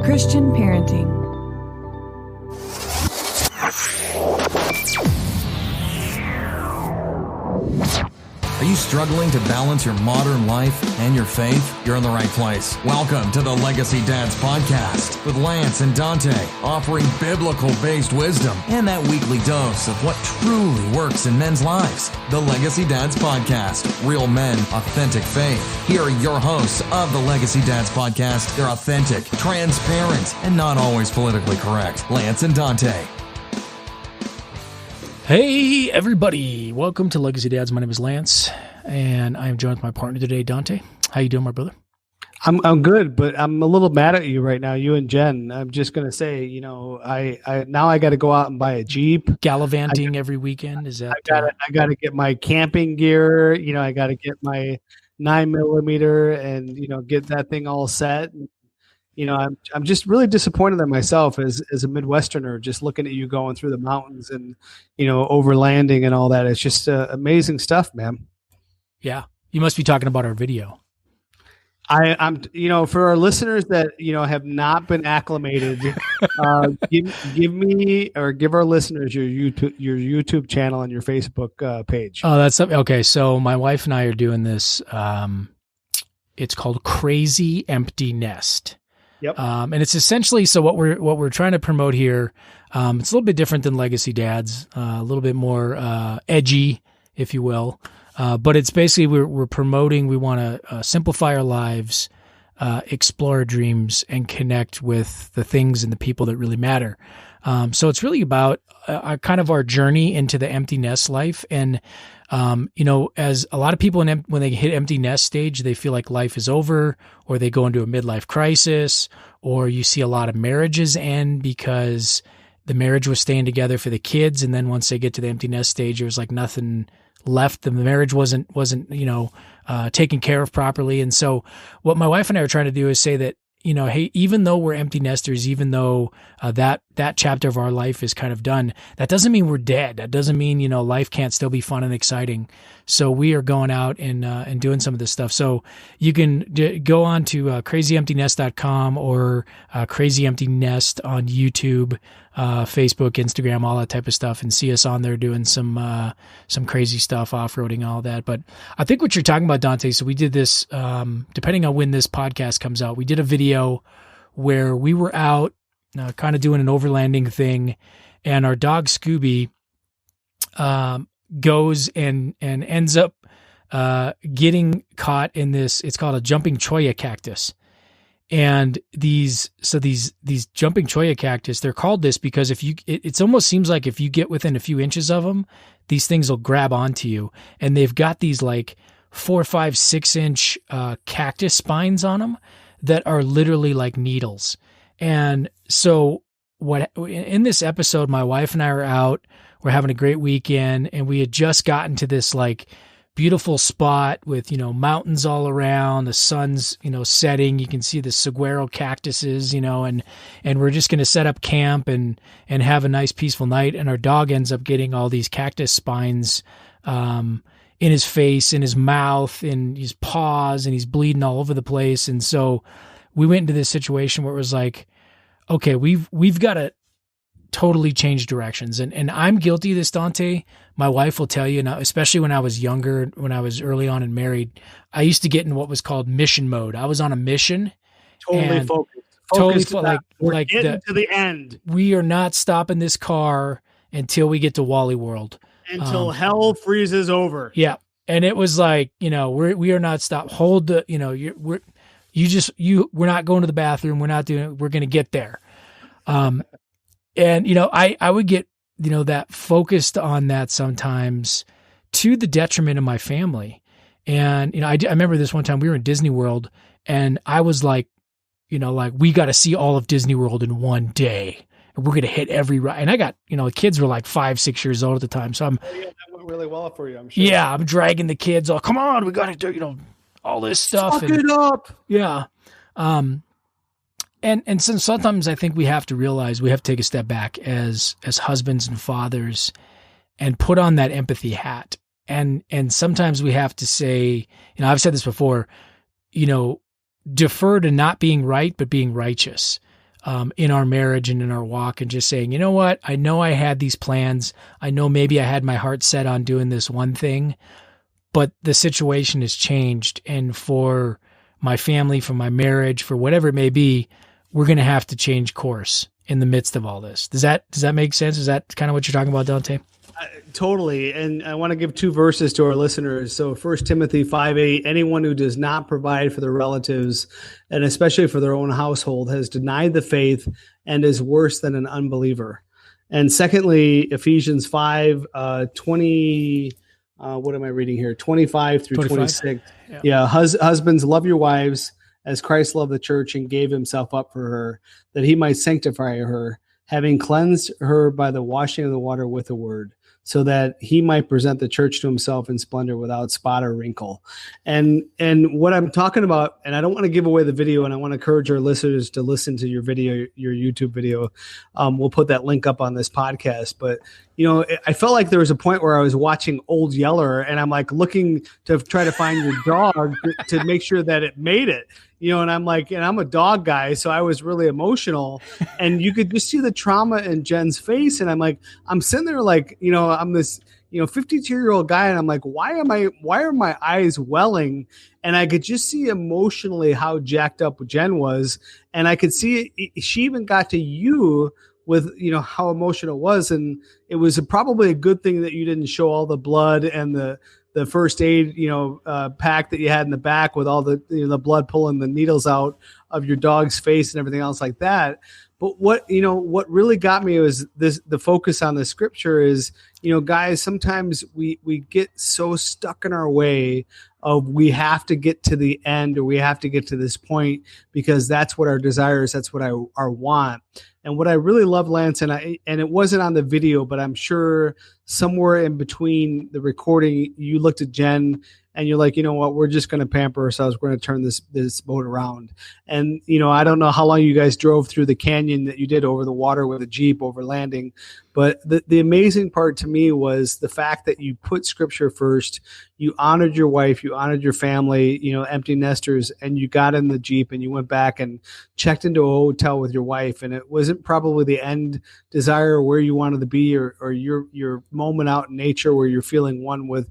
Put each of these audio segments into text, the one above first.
Christian parenting. Are you struggling to balance your modern life and your faith? You're in the right place. Welcome to the Legacy Dads Podcast with Lance and Dante, offering biblical-based wisdom and that weekly dose of what truly works in men's lives. The Legacy Dads Podcast, real men, authentic faith. Here are your hosts of the Legacy Dads Podcast. They're authentic, transparent, and not always politically correct. Lance and Dante. Hey, everybody. Welcome to Legacy Dads. My name is Lance, and I am joined with my partner today, Dante. How you doing, my brother? I'm good, but I'm a little mad at you right now, you and Jen. I'm just going to say, you know, I got to go out and buy a Jeep. Gallivanting every weekend? Is that? I got to get my camping gear. You know, I got to get my 9mm and, you know, get that thing all set. You know, I'm just really disappointed in myself as a Midwesterner, just looking at you going through the mountains and, you know, overlanding and all that. It's just amazing stuff, man. Yeah. You must be talking about our video. I'm, you know, for our listeners that, you know, have not been acclimated, give our listeners your YouTube channel and your Facebook page. Oh, that's okay. So my wife and I are doing this. It's called Crazy Empty Nest. Yep. And it's essentially, so what we're trying to promote here, it's a little bit different than Legacy Dads, a little bit more edgy, if you will. But it's basically, we're promoting, we want to simplify our lives, explore our dreams, and connect with the things and the people that really matter. So it's really about kind of our journey into the empty nest life. And, you know, as a lot of people when they hit empty nest stage, they feel like life is over, or they go into a midlife crisis, or you see a lot of marriages end because the marriage was staying together for the kids. And then once they get to the empty nest stage, there was like nothing left. The marriage wasn't, you know, taken care of properly. And so what my wife and I are trying to do is say that, you know, hey, even though we're empty nesters, even though that chapter of our life is kind of done, that doesn't mean we're dead. That doesn't mean, you know, life can't still be fun and exciting. So we are going out and doing some of this stuff. So you can go on to crazyemptynest.com or Crazy Empty Nest on YouTube, Facebook, Instagram, all that type of stuff, and see us on there doing some crazy stuff, off-roading, all that. But I think what you're talking about, Dante, so we did this, depending on when this podcast comes out, we did a video where we were out kind of doing an overlanding thing, and our dog Scooby goes and ends up getting caught in this, it's called a jumping cholla cactus. And these jumping cholla cactus, they're called this because it almost seems like if you get within a few inches of them, these things will grab onto you. And they've got these like 4, 5, 6 inch cactus spines on them that are literally like needles. And so in this episode, my wife and I are out, we're having a great weekend, and we had just gotten to this like beautiful spot with, you know, mountains all around, the sun's, you know, setting. You can see the saguaro cactuses, you know, and we're just going to set up camp and have a nice peaceful night. And our dog ends up getting all these cactus spines, in his face, in his mouth, in his paws, and he's bleeding all over the place. And so we went into this situation where it was like, okay, we've got to totally change directions. And I'm guilty of this, Dante. My wife will tell you now, especially when I was younger, when I was early on and married, I used to get in what was called mission mode. I was on a mission. Totally focused. Like getting to the end. We are not stopping this car until we get to Wally World. Until hell freezes over. Yeah. And it was like, you know, we are not stopped. Hold the, you know, we're not going to the bathroom. We're going to get there. And, you know, I would get, you know, that focused on that sometimes to the detriment of my family. And, you know, I remember this one time we were in Disney World, and I was like, you know, like, we got to see all of Disney World in one day. And we're going to hit every ride. And I got, you know, the kids were like 5, 6 years old at the time. So that went really well for you, I'm sure. Yeah, I'm dragging the kids. Oh, come on, we got to do, you know, all this stuff. Suck it up. Yeah. And sometimes I think we have to realize we have to take a step back as husbands and fathers and put on that empathy hat. And sometimes we have to say, you know, I've said this before, you know, defer to not being right, but being righteous. in our marriage and in our walk, and just saying, you know what, I know I had these plans. I know maybe I had my heart set on doing this one thing, but the situation has changed. And for my family, for my marriage, for whatever it may be, we're going to have to change course in the midst of all this. Does that make sense? Is that kind of what you're talking about, Dante? Totally. And I want to give 2 verses to our listeners. So 1 Timothy 5:8, anyone who does not provide for their relatives, and especially for their own household, has denied the faith and is worse than an unbeliever. And secondly, Ephesians 5:20, what am I reading here? 25 through 26. Yeah. Husbands, love your wives as Christ loved the church and gave himself up for her, that he might sanctify her, having cleansed her by the washing of the water with the word, so that he might present the church to himself in splendor without spot or wrinkle. And what I'm talking about, and I don't want to give away the video, and I want to encourage our listeners to listen to your video, your YouTube video. We'll put that link up on this podcast. But, you know, I felt like there was a point where I was watching Old Yeller, and I'm like looking to try to find your dog to make sure that it made it. You know, and I'm like, and I'm a dog guy, so I was really emotional, and you could just see the trauma in Jen's face. And I'm like, I'm sitting there like, you know, I'm this, 52-year-old guy, and I'm like, why are my eyes welling? And I could just see emotionally how jacked up Jen was, and I could see it, she even got to you with, how emotional it was, and it was probably a good thing that you didn't show all the blood and the first aid, pack that you had in the back with all the, the blood pulling the needles out of your dog's face and everything else like that. But what really got me was the focus on the scripture is, guys, sometimes we get so stuck in our way of we have to get to the end, or we have to get to this point because that's what our desire is. That's what our want. And what I really love, Lance, and it wasn't on the video, but I'm sure somewhere in between the recording, you looked at Jen and you're like, you know what, we're just going to pamper ourselves. We're going to turn this boat around. And, I don't know how long you guys drove through the canyon that you did over the water with a Jeep over landing. But the amazing part to me was the fact that you put scripture first, you honored your wife, you honored your family, empty nesters, and you got in the Jeep and you went back and checked into a hotel with your wife. And it wasn't probably the end desire where you wanted to be, or your moment out in nature where you're feeling one with,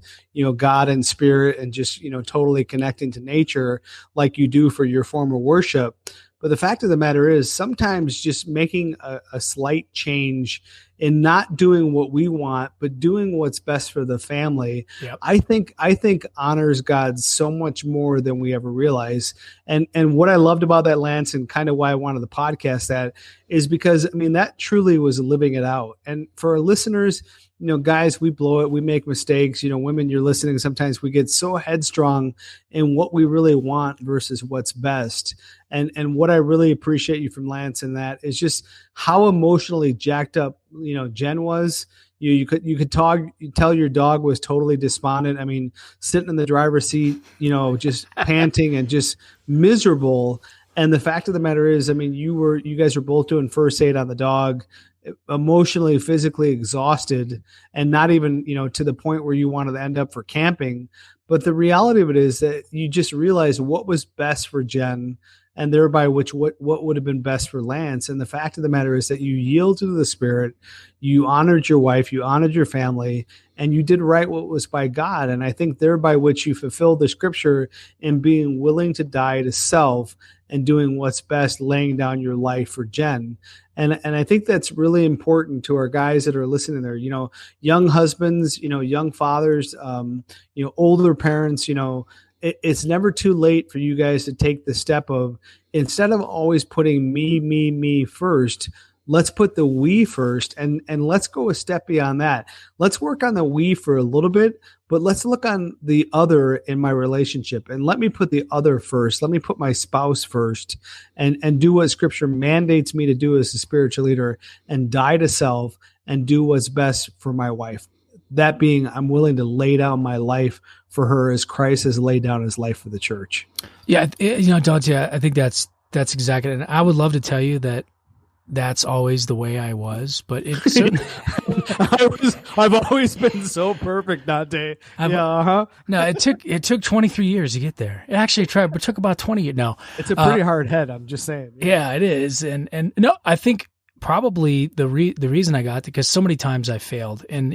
God and spirit and just, totally connecting to nature like you do for your form of worship. But the fact of the matter is sometimes just making a slight change in not doing what we want, but doing what's best for the family, yep. I think honors God so much more than we ever realize. And what I loved about that, Lance, and kind of why I wanted the podcast that is because, that truly was living it out. And for our listeners, guys, we blow it. We make mistakes. Women, you're listening. Sometimes we get so headstrong in what we really want versus what's best. And what I really appreciate you from Lance in that is just how emotionally jacked up, Jen was. You could tell your dog was totally despondent. Sitting in the driver's seat, just panting and just miserable. And the fact of the matter is, you guys were both doing first aid on the dog, emotionally, physically exhausted, and not even, to the point where you wanted to end up for camping. But the reality of it is that you just realized what was best for Jen, and thereby what would have been best for Lance. And the fact of the matter is that you yielded to the Spirit, you honored your wife, you honored your family, and you did right what was by God. And I think thereby which you fulfilled the scripture in being willing to die to self and doing what's best, laying down your life for Jen. And I think that's really important to our guys that are listening there, young husbands, young fathers, older parents, it's never too late for you guys to take the step of, instead of always putting me first, let's put the we first, and let's go a step beyond that. Let's work on the we for a little bit, but let's look on the other in my relationship, and let me put the other first. Let me put my spouse first, and do what scripture mandates me to do as a spiritual leader, and die to self and do what's best for my wife. That being, I'm willing to lay down my life for her as Christ has laid down his life for the church. Yeah. Dante, I think that's exactly. And I would love to tell you that that's always the way I was, but it certainly. I've always been so perfect, Dante. Yeah, No, it took 23 years to get there. It actually took about 20 years. No, it's a pretty hard head. I'm just saying. Yeah, it is, and no, I think probably the reason I got it, because so many times I failed, and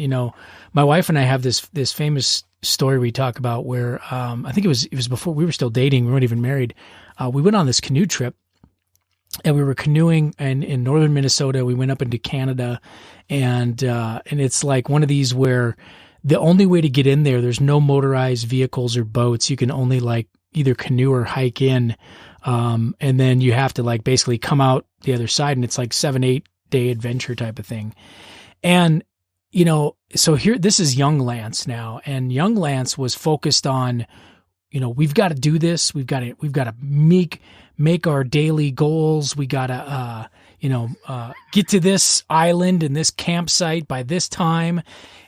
my wife and I have this famous story we talk about where I think it was before we were still dating, we weren't even married. We went on this canoe trip. And we were canoeing in northern Minnesota. We went up into Canada, and it's like one of these where the only way to get in there, there's no motorized vehicles or boats. You can only like either canoe or hike in, and then you have to like basically come out the other side, and it's like 7-8 day adventure type of thing. And so here, this is young Lance now, and young Lance was focused on, we've got to do this. We've got to make our daily goals. We got to, get to this island and this campsite by this time.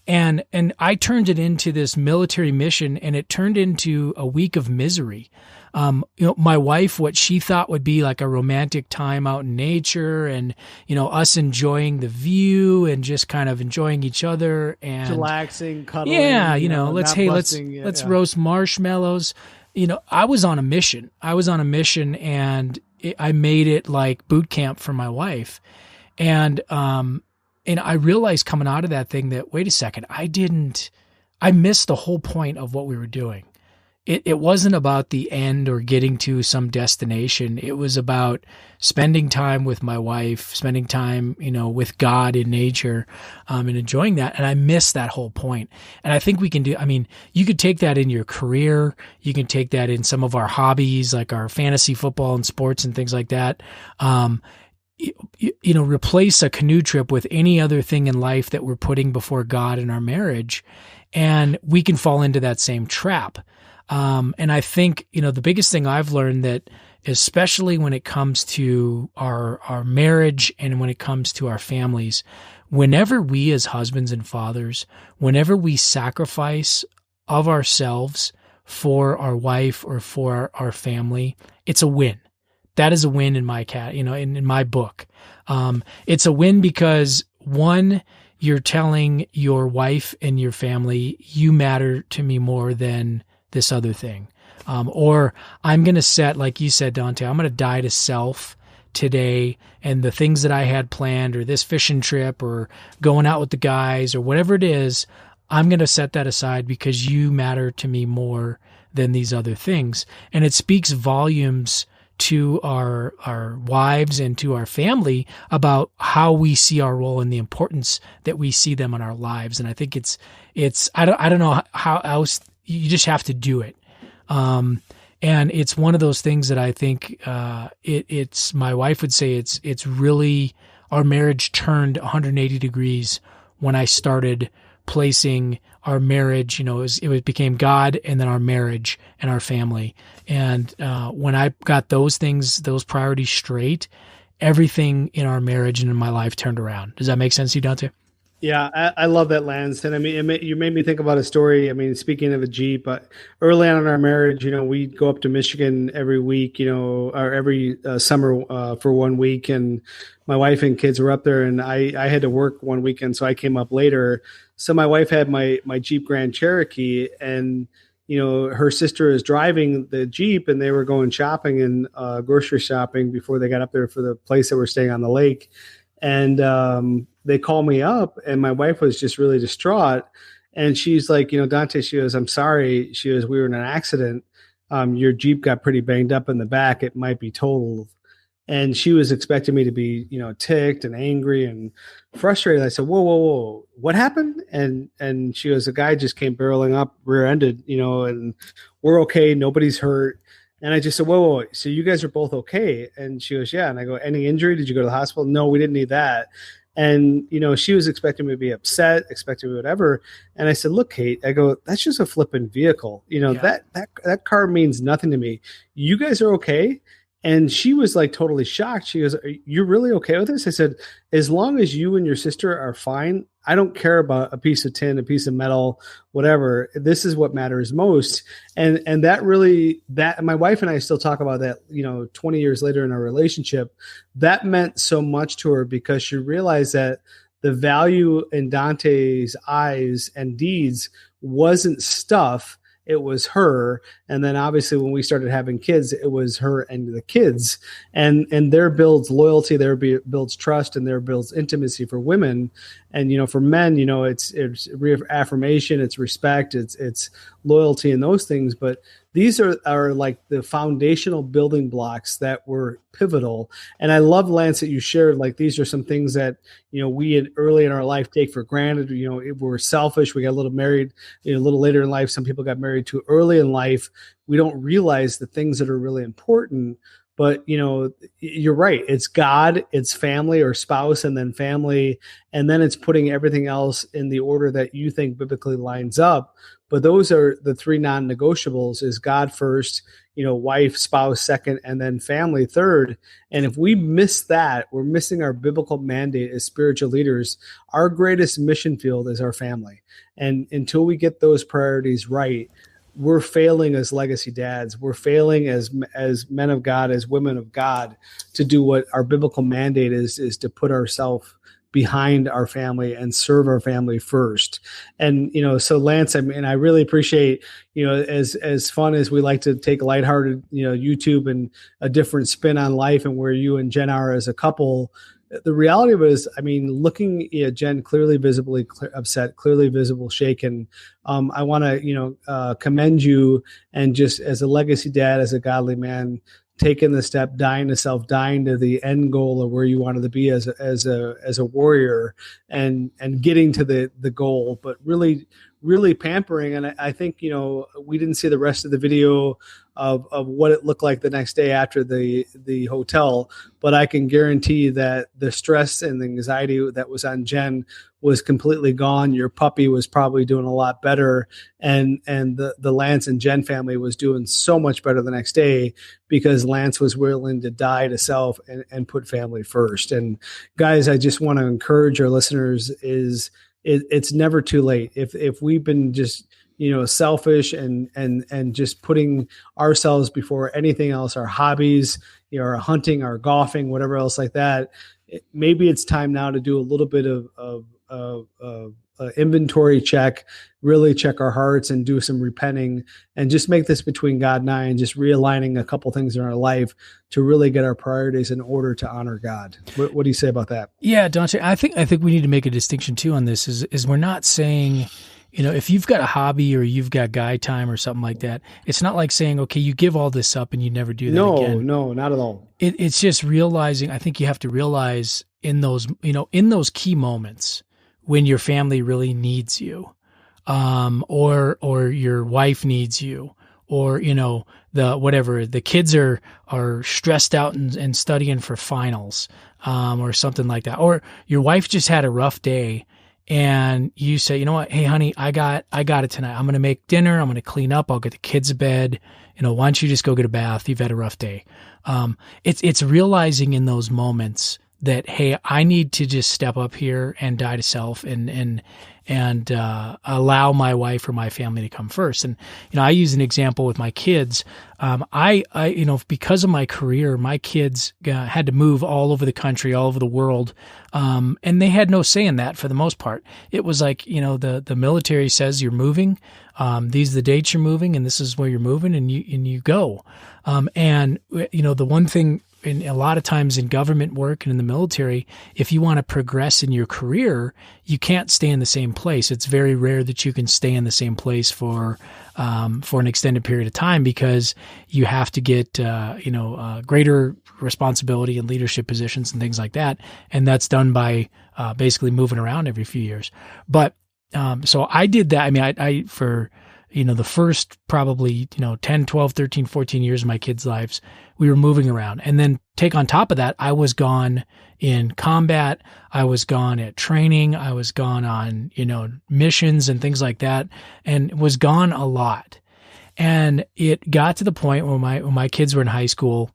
And I turned it into this military mission, and it turned into a week of misery. My wife, what she thought would be like a romantic time out in nature, and, us enjoying the view and just kind of enjoying each other and relaxing, cuddling. Yeah. Let's roast marshmallows. I was on a mission. And I made it like boot camp for my wife. And I realized coming out of that thing that, wait a second, I missed the whole point of what we were doing. It wasn't about the end or getting to some destination. It was about spending time with my wife, spending time, with God in nature, and enjoying that. And I missed that whole point. And I think we can you could take that in your career. You can take that in some of our hobbies, like our fantasy football and sports and things like that. Replace a canoe trip with any other thing in life that we're putting before God in our marriage, and we can fall into that same trap. And I think, the biggest thing I've learned, that especially when it comes to our marriage and when it comes to our families, whenever we as husbands and fathers, whenever we sacrifice of ourselves for our wife or for our family, it's a win. That is a win in my in my book. It's a win because, one, you're telling your wife and your family, you matter to me more than this other thing. Or I'm going to set, like you said, Dante, I'm going to die to self today, and the things that I had planned, or this fishing trip, or going out with the guys, or whatever it is, I'm going to set that aside because you matter to me more than these other things. And it speaks volumes to our wives and to our family about how we see our role and the importance that we see them in our lives. And I think it's I don't know how else. You just have to do it. And it's one of those things that I think it's my wife would say it's really, our marriage turned 180 degrees when I started placing our marriage, it became God and then our marriage and our family. And when I got those priorities straight, everything in our marriage and in my life turned around. Does that make sense to you, Dante? Yeah, I love that, Lance. And you made me think about a story. Speaking of a Jeep, early on in our marriage, we'd go up to Michigan every week, or every summer for 1 week. And my wife and kids were up there, and I had to work one weekend, so I came up later. So my wife had my Jeep Grand Cherokee, and her sister is driving the Jeep, and they were going shopping and grocery shopping before they got up there for the place that we're staying on the lake. And they called me up, and my wife was just really distraught. And she's like, Dante, she goes, I'm sorry. She goes, we were in an accident. Your Jeep got pretty banged up in the back. It might be totaled. And she was expecting me to be, ticked and angry and frustrated. I said, whoa, what happened? And she goes, a guy just came barreling up, rear-ended, and we're okay. Nobody's hurt. And I just said, whoa, so you guys are both okay? And she goes, yeah. And I go, any injury? Did you go to the hospital? No, we didn't need that. And, she was expecting me to be upset, expecting me whatever. And I said, look, Kate, I go, that's just a flipping vehicle. That car means nothing to me. You guys are okay. And she was like totally shocked. She goes, "You're really okay with this?" I said, "As long as you and your sister are fine, I don't care about a piece of tin, a piece of metal, whatever. This is what matters most." And that really, that my wife and I still talk about that, 20 years later in our relationship. That meant so much to her because she realized that the value in Dante's eyes and deeds wasn't stuff. It was her. And then obviously when we started having kids, it was her and the kids. And there builds loyalty, there builds trust, and there builds intimacy for women. And, for men, it's reaffirmation, it's respect, it's loyalty and those things. But these are like the foundational building blocks that were pivotal. And I love, Lance, that you shared, like, these are some things that, we early in our life take for granted. We're selfish. We got a little married, a little later in life. Some people got married too early in life. We don't realize the things that are really important. But, you're right. It's God, it's family or spouse, and then family. And then it's putting everything else in the order that you think biblically lines up. But those are the three non-negotiables: is God first, wife, spouse second, and then family third. And if we miss that, we're missing our biblical mandate as spiritual leaders. Our greatest mission field is our family. And until we get those priorities right, we're failing as legacy dads. We're failing as men of God, as women of God, to do what our biblical mandate is to put ourselves behind our family and serve our family first. And, so Lance, I really appreciate, as fun as we like to take lighthearted, YouTube and a different spin on life and where you and Jen are as a couple. The reality of it is, looking at Jen clearly visibly upset, clearly visible shaken. I want to, commend you, and just as a legacy dad, as a godly man, taking the step, dying to self, dying to the end goal of where you wanted to be as a warrior, and getting to the goal, but really pampering. And I think, we didn't see the rest of the video of what it looked like the next day after the hotel, but I can guarantee that the stress and the anxiety that was on Jen was completely gone. Your puppy was probably doing a lot better. And the Lance and Jen family was doing so much better the next day because Lance was willing to die to self and put family first. And guys, I just want to encourage our listeners it's never too late. If we've been just, selfish and just putting ourselves before anything else, our hobbies, our hunting, our golfing, whatever else like that, maybe it's time now to do a little bit of inventory check, really check our hearts and do some repenting, and just make this between God and I, and just realigning a couple things in our life to really get our priorities in order to honor God. What do you say about that? Yeah, Dante, I think we need to make a distinction too on this is we're not saying, if you've got a hobby or you've got guy time or something like that, it's not like saying, okay, you give all this up and you never do that again. No, not at all. It's just realizing, I think you have to realize in those key moments when your family really needs you, or your wife needs you, or, the kids are stressed out and studying for finals, or something like that. Or your wife just had a rough day and you say, you know what? Hey, honey, I got it tonight. I'm going to make dinner. I'm going to clean up. I'll get the kids to bed. Why don't you just go get a bath? You've had a rough day. It's realizing in those moments that, hey, I need to just step up here and die to self and allow my wife or my family to come first. And, I use an example with my kids. I because of my career, my kids had to move all over the country, all over the world. And they had no say in that for the most part. It was like, the military says you're moving. These are the dates you're moving, and this is where you're moving, and you go. The one thing, in a lot of times in government work and in the military, if you want to progress in your career, you can't stay in the same place. It's very rare that you can stay in the same place for an extended period of time, because you have to get greater responsibility and leadership positions and things like that, and that's done by basically moving around every few years. But so I did that. I for the first probably 10, 12, 13, 14 years of my kids' lives, we were moving around. And then take on top of that, I was gone in combat. I was gone at training. I was gone on, missions and things like that, and was gone a lot. And it got to the point where my kids were in high school,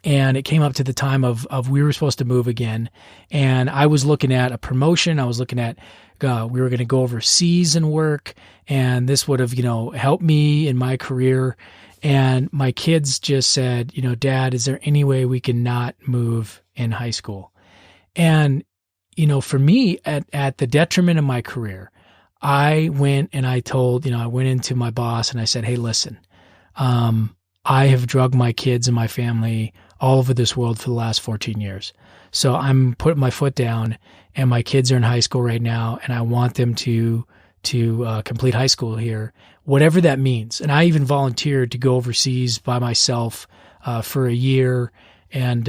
and it came up to the time of we were supposed to move again, and I was looking at a promotion. I was looking at we were going to go overseas and work, and this would have helped me in my career. And my kids just said, Dad, is there any way we can not move in high school? And for me, at the detriment of my career, I went and I told, I went into my boss and I said, hey, listen, I have drugged my kids and my family all over this world for the last 14 years. So I'm putting my foot down, and my kids are in high school right now, and I want them to complete high school here, whatever that means. And I even volunteered to go overseas by myself for a year and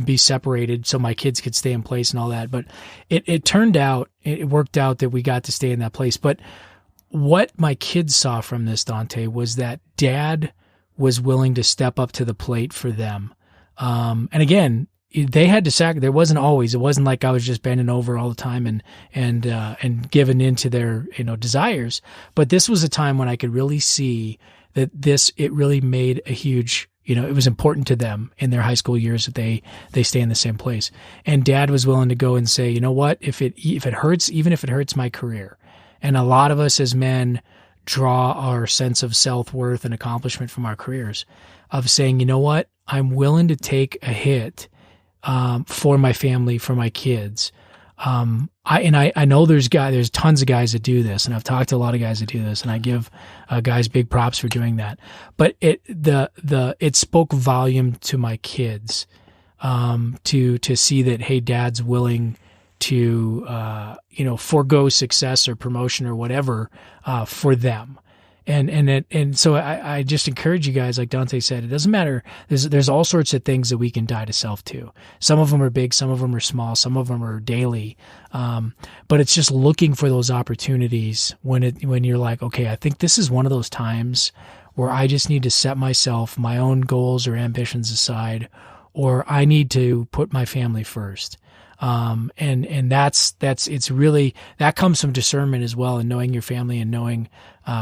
be separated so my kids could stay in place and all that. But it turned out, it worked out that we got to stay in that place. But what my kids saw from this, Dante, was that Dad was willing to step up to the plate for them. And again, they had to sacrifice. It wasn't like I was just bending over all the time and giving into their, desires. But this was a time when I could really see that it really made a huge, it was important to them in their high school years that they stay in the same place. And Dad was willing to go and say, you know what, if it hurts, even if it hurts my career. And a lot of us as men draw our sense of self-worth and accomplishment from our careers, of saying, you know what, I'm willing to take a hit for my family, for my kids. I know there's tons of guys that do this, and I've talked to a lot of guys that do this, and I give guys big props for doing that. But it spoke volume to my kids to see that, hey, Dad's willing to forego success or promotion or whatever for them. And so I just encourage you guys, like Dante said, it doesn't matter. There's all sorts of things that we can die to self to. Some of them are big, some of them are small, some of them are daily. But it's just looking for those opportunities when you're like, okay, I think this is one of those times where I just need to set my own goals or ambitions aside, or I need to put my family first. And it's really, that comes from discernment as well, and knowing your family and knowing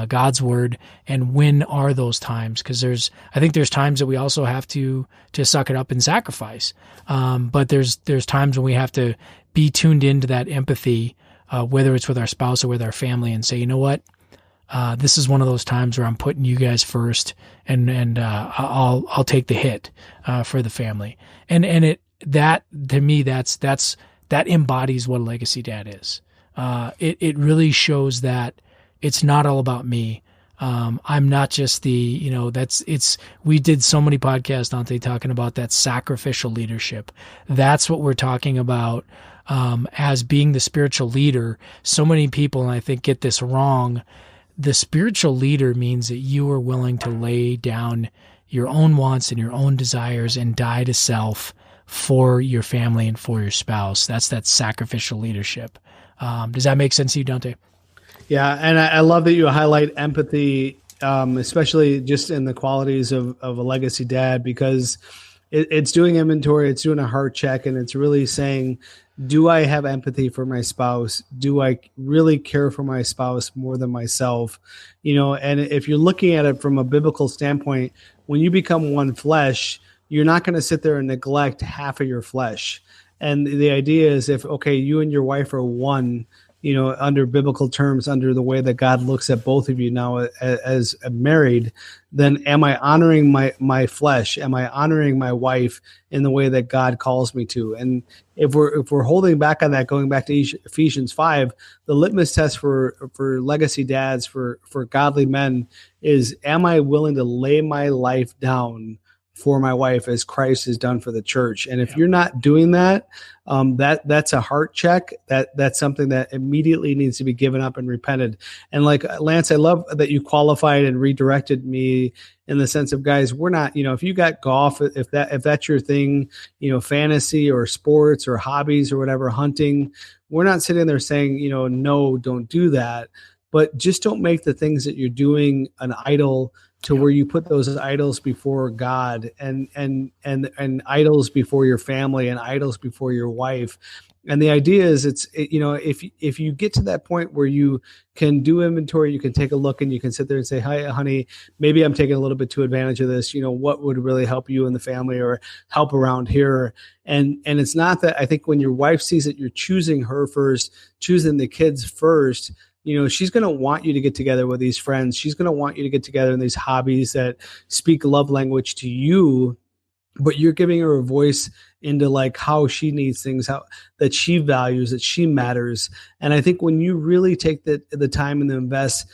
God's word, and when are those times? Because I think there's times that we also have to suck it up and sacrifice. But there's times when we have to be tuned into that empathy, whether it's with our spouse or with our family, and say, you know what, this is one of those times where I'm putting you guys first, and I'll take the hit for the family. And that to me, that embodies what a legacy dad is. It really shows that it's not all about me. I'm not just we did so many podcasts, Dante, talking about that sacrificial leadership. That's what we're talking about, as being the spiritual leader. So many people, and I think, get this wrong. The spiritual leader means that you are willing to lay down your own wants and your own desires and die to self for your family and for your spouse. That's that sacrificial leadership. Does that make sense to you, Dante? Yeah, and I love that you highlight empathy, especially just in the qualities of a legacy dad, because it's doing inventory, it's doing a heart check, and it's really saying, do I have empathy for my spouse? Do I really care for my spouse more than myself? And if you're looking at it from a biblical standpoint, when you become one flesh, you're not going to sit there and neglect half of your flesh. And the idea is, if, okay, you and your wife are one, under biblical terms, under the way that God looks at both of you now as married, then am I honoring my flesh? Am I honoring my wife in the way that God calls me to? And if we're holding back on that, going back to Ephesians 5, the litmus test for legacy dads, for godly men, is, am I willing to lay my life down for my wife as Christ has done for the church? And if you're not doing that, that's a heart check. That's something that immediately needs to be given up and repented. And like Lance, I love that you qualified and redirected me in the sense of, guys, we're not, if you got golf, if that's your thing, fantasy or sports or hobbies or whatever, hunting, we're not sitting there saying, no, don't do that. But just don't make the things that you're doing an idol, to where you put those idols before God, and idols before your family, and idols before your wife. And the idea is if you get to that point where you can do inventory, you can take a look and you can sit there and say, hi, honey, maybe I'm taking a little bit too advantage of this. What would really help you and the family or help around here? And it's not that. I think when your wife sees that you're choosing her first, choosing the kids first, she's going to want you to get together with these friends. She's going to want you to get together in these hobbies that speak love language to you, but you're giving her a voice into like how she needs things, how that she values, that she matters. And I think when you really take the time and the invest,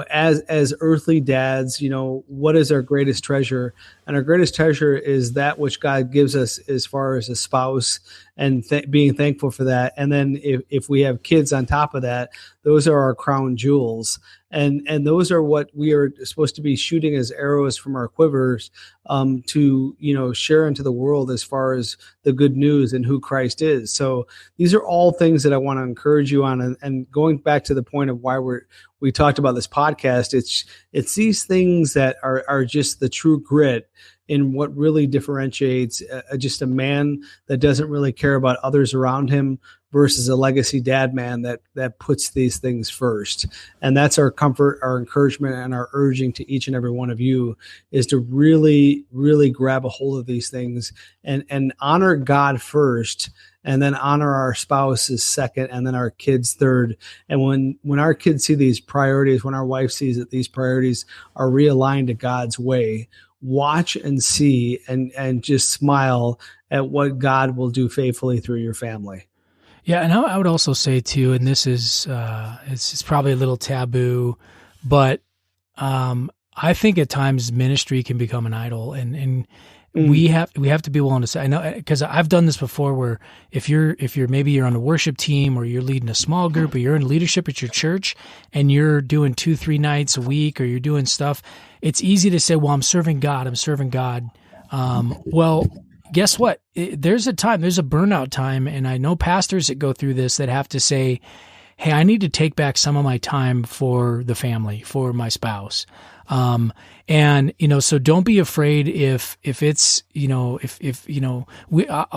as earthly dads, what is our greatest treasure? And our greatest treasure is that which God gives us as far as a spouse, and being thankful for that. And then if we have kids on top of that, those are our crown jewels. And those are what we are supposed to be shooting as arrows from our quivers, to share into the world as far as the good news and who Christ is. So these are all things that I want to encourage you on. And going back to the point of why we talked about this podcast, it's these things that are just the true grit in what really differentiates just a man that doesn't really care about others around him versus a legacy dad man that puts these things first. And that's our comfort, our encouragement, and our urging to each and every one of you is to really, really grab a hold of these things and honor God first, and then honor our spouses second, and then our kids third. And when our kids see these priorities, when our wife sees that these priorities are realigned to God's way, watch and see and just smile at what God will do faithfully through your family. Yeah, and I would also say too, and this is it's probably a little taboo, but I think at times ministry can become an idol, and we have to be willing to say, I know, because I've done this before, where if you're maybe you're on a worship team, or you're leading a small group, or you're in leadership at your church, and you're doing 2-3 nights a week, or you're doing stuff, it's easy to say, well, I'm serving God. Well, guess what? There's a burnout time, and I know pastors that go through this that have to say, hey, I need to take back some of my time for the family, for my spouse. And, so don't be afraid if it's, I'll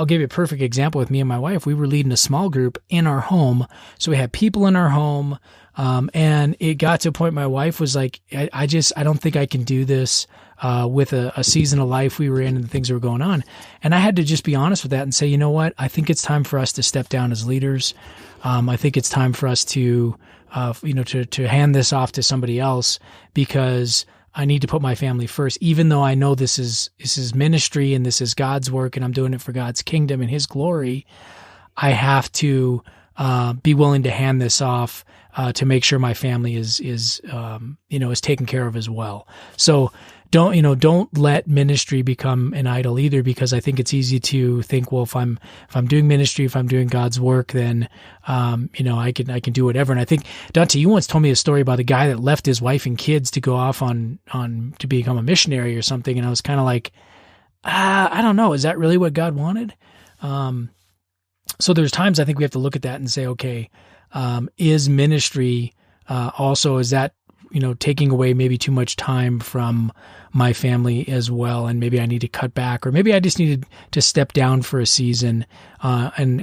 give you a perfect example with me and my wife. We were leading a small group in our home. So we had people in our home. And it got to a point my wife was like, I don't think I can do this, with a season of life we were in and the things that were going on. And I had to just be honest with that and say, you know what? I think it's time for us to step down as leaders. I think it's time for us to hand this off to somebody else, because I need to put my family first, even though I know this is ministry and this is God's work and I'm doing it for God's kingdom and His glory. I have to be willing to hand this off to make sure my family is taken care of as well. So don't let ministry become an idol either, because I think it's easy to think, well, if I'm doing ministry, if I'm doing God's work, then I can do whatever. And I think, Dante, you once told me a story about a guy that left his wife and kids to go off on to become a missionary or something, and I was kind of like, I don't know, is that really what God wanted? So there's times I think we have to look at that and say, okay, is ministry also, is that taking away maybe too much time from my family as well, and maybe I need to cut back, or maybe I just needed to step down for a season and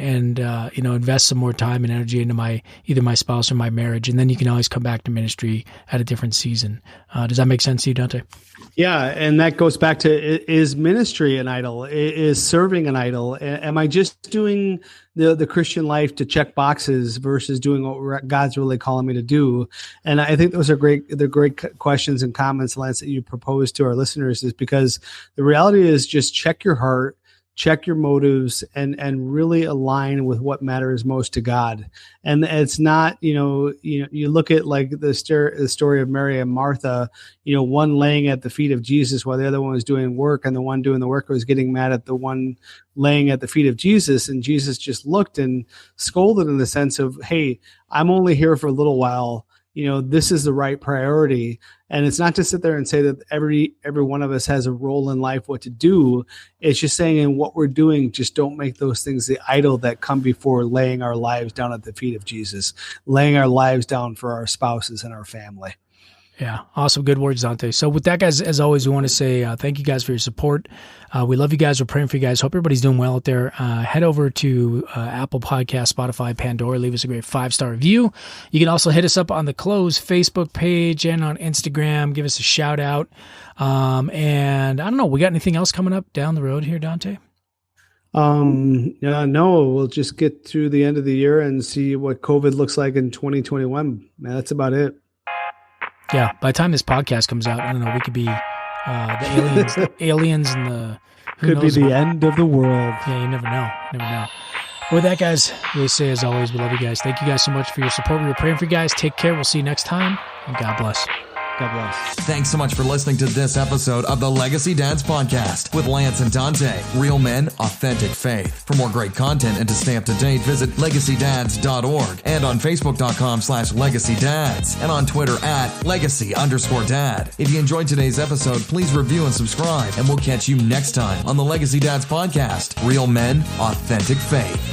invest some more time and energy into either my spouse or my marriage, and then you can always come back to ministry at a different season. Does that make sense to you, Dante? Yeah, and that goes back to, is ministry an idol? Is serving an idol? Am I just doing the Christian life to check boxes versus doing what God's really calling me to do? And I think those are great questions and comments, Lance, that you proposed to our listeners, is because the reality is just check your heart, check your motives, and really align with what matters most to God. And it's not, you look at like the story of Mary and Martha, one laying at the feet of Jesus while the other one was doing work, and the one doing the work was getting mad at the one laying at the feet of Jesus. And Jesus just looked and scolded in the sense of, hey, I'm only here for a little while. This is the right priority. And it's not to sit there and say that every one of us has a role in life, what to do. It's just saying, in what we're doing, just don't make those things the idol that come before laying our lives down at the feet of Jesus, laying our lives down for our spouses and our family. Yeah, awesome. Good words, Dante. So with that, guys, as always, we want to say thank you guys for your support. We love you guys. We're praying for you guys. Hope everybody's doing well out there. Head over to Apple Podcast, Spotify, Pandora. Leave us a great 5-star review. You can also hit us up on the Close Facebook page and on Instagram. Give us a shout out. And I don't know, we got anything else coming up down the road here, Dante? Yeah, no, we'll just get through the end of the year and see what COVID looks like in 2021. Man, that's about it. Yeah, by the time this podcast comes out, I don't know, we could be the aliens and the... Could be the end of the world. Yeah, you never know. With that, guys, we say as always, we love you guys. Thank you guys so much for your support. We were praying for you guys. Take care. We'll see you next time, and God bless. God bless. Thanks so much for listening to this episode of the Legacy Dads Podcast with Lance and Dante. Real men, authentic faith. For more great content and to stay up to date, visit legacydads.org and on Facebook.com/LegacyDads and on Twitter @Legacy_Dad. If you enjoyed today's episode, please review and subscribe, and we'll catch you next time on the Legacy Dads Podcast. Real men, authentic faith.